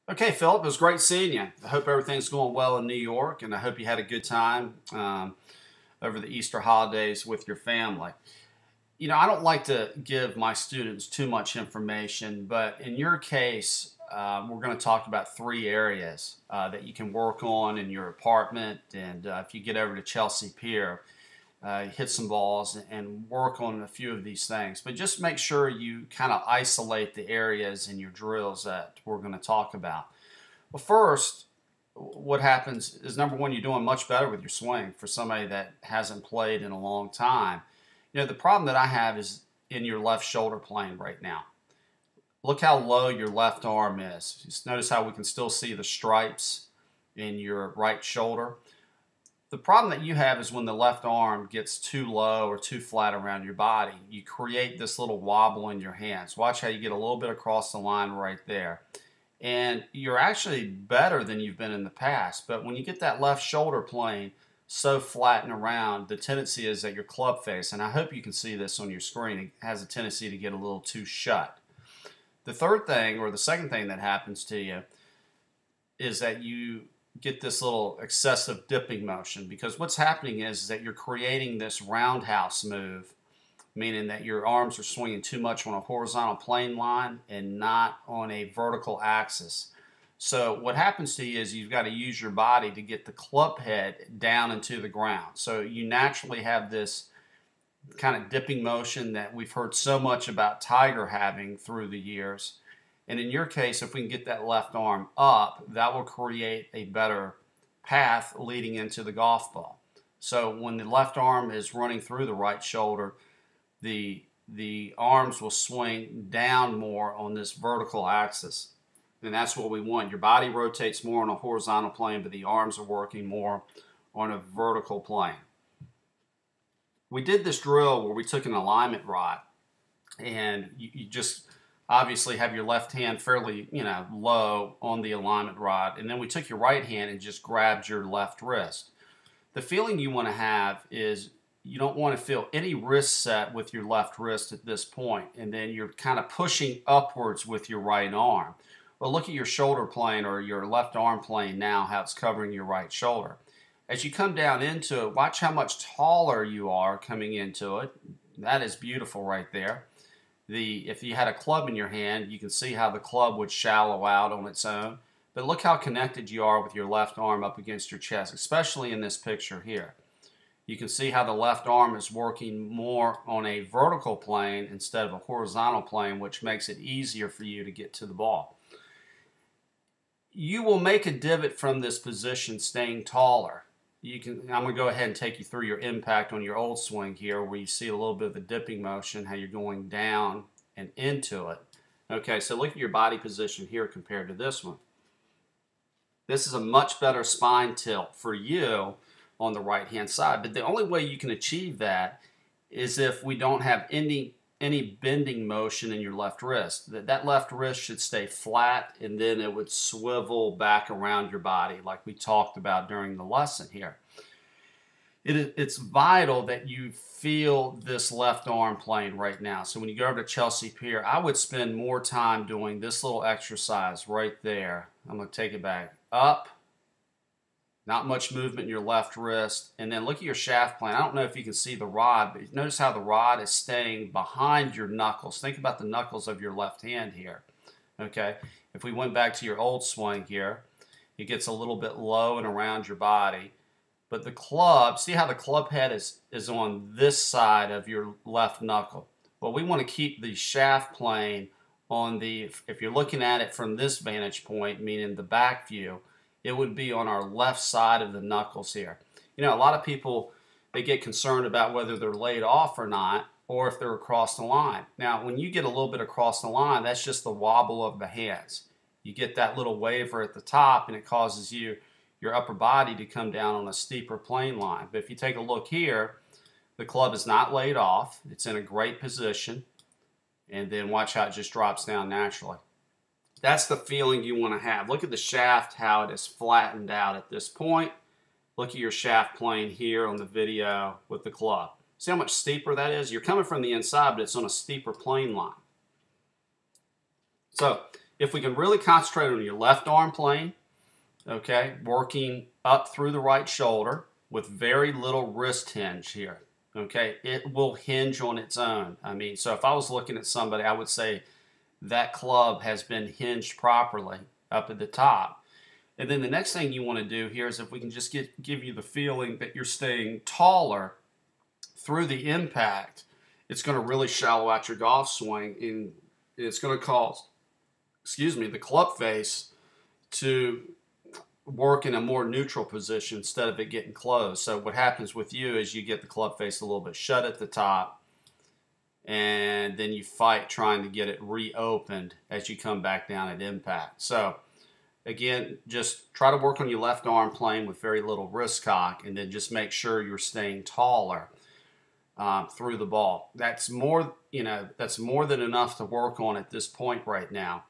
Okay, Philip, it was great seeing you. I hope everything's going well in New York, and I hope you had a good time over the Easter holidays with your family. I don't like to give my students too much information, but in your case, we're going to talk about three areas that you can work on in your apartment. And if you get over to Chelsea Pier, hit some balls and work on a few of these things. But just make sure you kind of isolate the areas in your drills that we're going to talk about. Well, first, what happens is number one, you're doing much better with your swing for somebody that hasn't played in a long time. The problem that I have is in your left shoulder plane right now. Look how low your left arm is. Just notice how we can still see the stripes in your right shoulder. The problem that you have is when the left arm gets too low or too flat around your body, you create this little wobble in your hands. Watch how you get a little bit across the line right there. And you're actually better than you've been in the past. But when you get that left shoulder plane so flat and around, the tendency is that your club face, and I hope you can see this on your screen, it has a tendency to get a little too shut. The third thing, or the second thing that happens to you, is that you get this little excessive dipping motion, because what's happening is that you're creating this roundhouse move, meaning that your arms are swinging too much on a horizontal plane line and not on a vertical axis. So what happens to you is you've got to use your body to get the club head down into the ground. So you naturally have this kind of dipping motion that we've heard so much about Tiger having through the years. And in your case, if we can get that left arm up, that will create a better path leading into the golf ball. So when the left arm is running through the right shoulder, the arms will swing down more on this vertical axis. And that's what we want. Your body rotates more on a horizontal plane, but the arms are working more on a vertical plane. We did this drill where we took an alignment rod, and you just obviously have your left hand fairly, low on the alignment rod, and then we took your right hand and just grabbed your left wrist. The feeling you want to have is you don't want to feel any wrist set with your left wrist at this point, and then you're kind of pushing upwards with your right arm. Well, look at your shoulder plane or your left arm plane now, how it's covering your right shoulder. As you come down into it, watch how much taller you are coming into it. That is beautiful right there. If you had a club in your hand, you can see how the club would shallow out on its own. But look how connected you are with your left arm up against your chest, especially in this picture here. You can see how the left arm is working more on a vertical plane instead of a horizontal plane, which makes it easier for you to get to the ball. You will make a divot from this position staying taller. I'm going to go ahead and take you through your impact on your old swing here, where you see a little bit of the dipping motion, how you're going down and into it. Okay, so look at your body position here compared to this one. This is a much better spine tilt for you on the right-hand side, but the only way you can achieve that is if we don't have any bending motion in your left wrist. That left wrist should stay flat, and then it would swivel back around your body like we talked about during the lesson here. It's vital that you feel this left arm plane right now. So when you go over to Chelsea Pier, I would spend more time doing this little exercise right there. I'm going to take it back. Up. Not much movement in your left wrist. And then look at your shaft plane. I don't know if you can see the rod, but notice how the rod is staying behind your knuckles. Think about the knuckles of your left hand here. Okay, if we went back to your old swing here, it gets a little bit low and around your body. But the club, see how the club head is on this side of your left knuckle. Well, we want to keep the shaft plane on if you're looking at it from this vantage point, meaning the back view, it would be on our left side of the knuckles here. A lot of people, they get concerned about whether they're laid off or not, or if they're across the line. Now, when you get a little bit across the line, that's just the wobble of the hands. You get that little waver at the top, and it causes your upper body to come down on a steeper plane line. But if you take a look here, the club is not laid off. It's in a great position. And then watch how it just drops down naturally. That's the feeling you want to have. Look at the shaft, how it is flattened out at this point. Look at your shaft plane here on the video with the club. See how much steeper that is? You're coming from the inside, but it's on a steeper plane line. So if we can really concentrate on your left arm plane, okay, working up through the right shoulder with very little wrist hinge here, okay, it will hinge on its own. I mean, so if I was looking at somebody, I would say that club has been hinged properly up at the top. And then the next thing you want to do here is if we can just give you the feeling that you're staying taller through the impact, it's going to really shallow out your golf swing, and it's going to cause, the club face to work in a more neutral position instead of it getting closed. So what happens with you is you get the club face a little bit shut at the top, and then you fight trying to get it reopened as you come back down at impact. So again, just try to work on your left arm plane with very little wrist cock, and then just make sure you're staying taller through the ball. That's more, that's more than enough to work on at this point right now.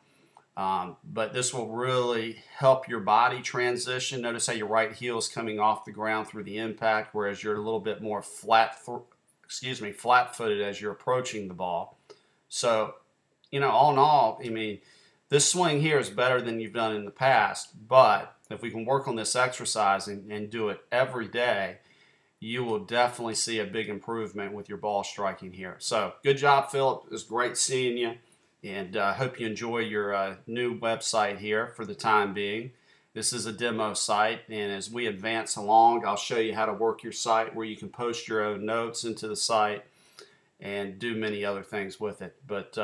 But this will really help your body transition. Notice how your right heel is coming off the ground through the impact, whereas you're a little bit more flat-footed as you're approaching the ball. So, all in all, I mean, this swing here is better than you've done in the past, but if we can work on this exercise and do it every day, you will definitely see a big improvement with your ball striking here. So, good job, Philip. It was great seeing you. And I hope you enjoy your new website here for the time being. This is a demo site, and as we advance along, I'll show you how to work your site where you can post your own notes into the site and do many other things with it. But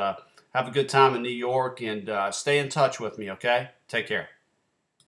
have a good time in New York, and stay in touch with me, okay? Take care.